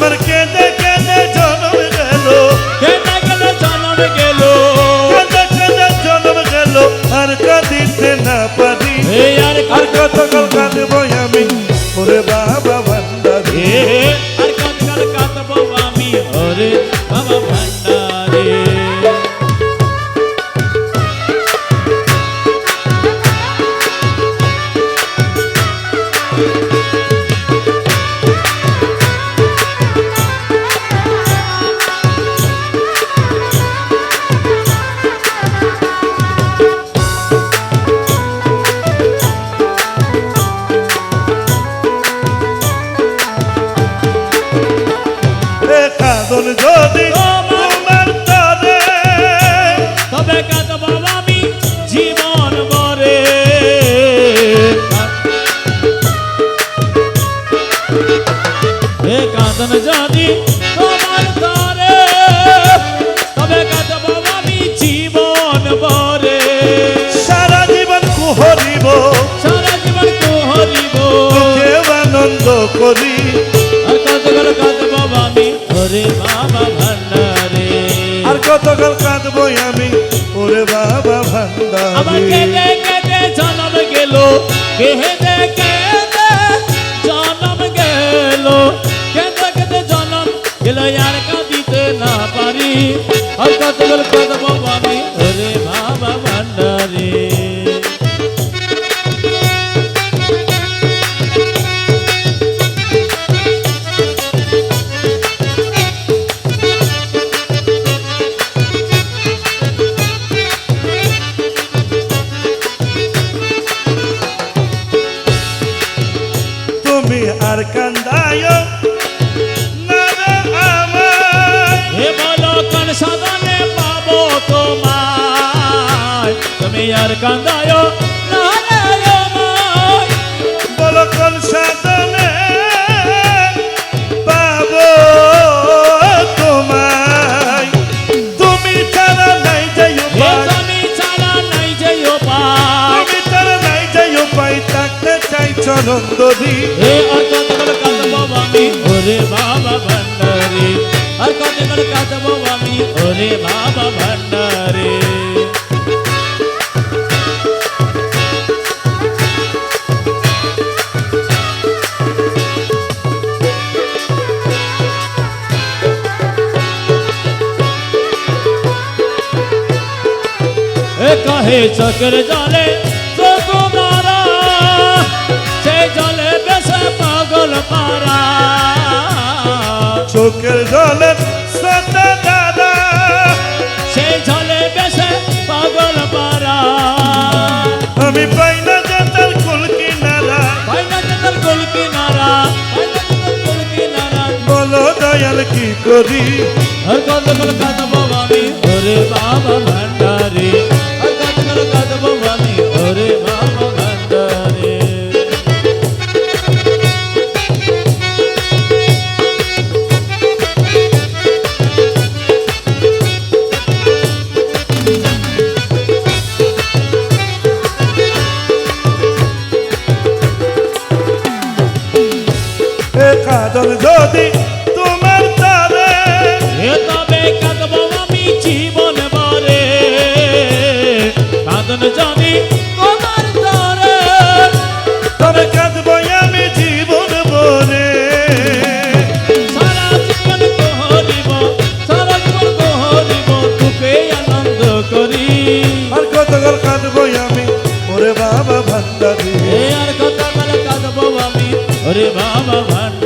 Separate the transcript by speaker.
Speaker 1: আমার কেঁদে কেঁদে জনম গেল,
Speaker 2: কেঁদে কেঁদে জনম গেল,
Speaker 1: কেঁদে কেঁদে জনম গেল, আর কাঁদিতে না পারি।
Speaker 2: আর
Speaker 1: আর কতকাল কাঁদবো আমি ওরে বাবা ভান্ডারি।
Speaker 2: আর কতকাল কাঁদবো আমি ওরে বাবা ভান্ডারি।
Speaker 1: কাঁদন যদি তোমার তরে,
Speaker 2: তবে কাঁদবো আমি জীবন ভরে। কাঁদন যদি তোমার তরে, তবে কাঁদবো আমি জীবন ভরে।
Speaker 1: সারা জীবন কুহরিব,
Speaker 2: সারা জীবন কুহরিব,
Speaker 1: কেউ আনন্দ করি।
Speaker 2: আর কতকাল কাঁদবো আমি ওরে বাবা ভান্ডারে।
Speaker 1: আর কতকাল কাঁদবো আমি ওরে বাবা
Speaker 2: আমার
Speaker 1: ভান্ডারি।
Speaker 2: কেঁদে কেঁদে জনম গেল, কেঁদে কেঁদে জনম গেল, কেঁদে কেঁদে জনম গেল, আর কাঁদিতে না পারি। আর কতকাল কাঁদবো আমি ওরে বাবা ভান্ডারে।
Speaker 1: তুমি আর কান্দায় না রে আমায়,
Speaker 2: হে বলো কোন সাধনে পাবো তোমায়, তুমি আর কান্দায় না রে আমায়।
Speaker 1: বলো কোন সাধনে পাবো তোমায়। তুমি ছাড়া নাই যাই
Speaker 2: হে
Speaker 1: উপায়,
Speaker 2: তুমি ছাড়া নাই যে উপায়।
Speaker 1: তুমি ছাড়া নাই যাই উপায়, থাকতে চাই চরণ দরি।
Speaker 2: হে আর কতকাল কাঁদবো আমি ওরে বাবা ভান্ডারে। আর কতকাল কাঁদবো আমি ওরে বাবা ভান্ডারে। কহে চোখের জলে চোখ মারা, সেই জলে বেসে পাগল পারা।
Speaker 1: চোখের জলে সতা দাদা,
Speaker 2: সেই জলে বেসে পাগল পারা।
Speaker 1: আমি পাই না যে তার কুল কিনারা।
Speaker 2: পাই না যে তার কুল কিনারা, পাই না যে তার কুল কিনারা।
Speaker 1: বলো দয়াল কি করি।
Speaker 2: আর কতকাল কাঁদবো আমি ওরে বাবা ভান্ডারে। আর কতকাল কাঁদবো আমি ওরে বাবা ভান্ডারে।
Speaker 1: কাঁদন যদি তোমার তরে,
Speaker 2: তবে কাঁদবো আমি জীবন ভরে। কাঁদন যদি তোমার তরে,
Speaker 1: তবে কাঁদবো আমি জীবন ভরে।
Speaker 2: সারা জীবন কহরিব, সারা জীবন কহরিব, তোকে আনন্দ করি।
Speaker 1: আর কতকাল কাঁদবো আমি ওরে বাবা ভান্ডারি।
Speaker 2: আর কতকাল কাঁদবো আমি ওরে বাবা ভান্ডারে।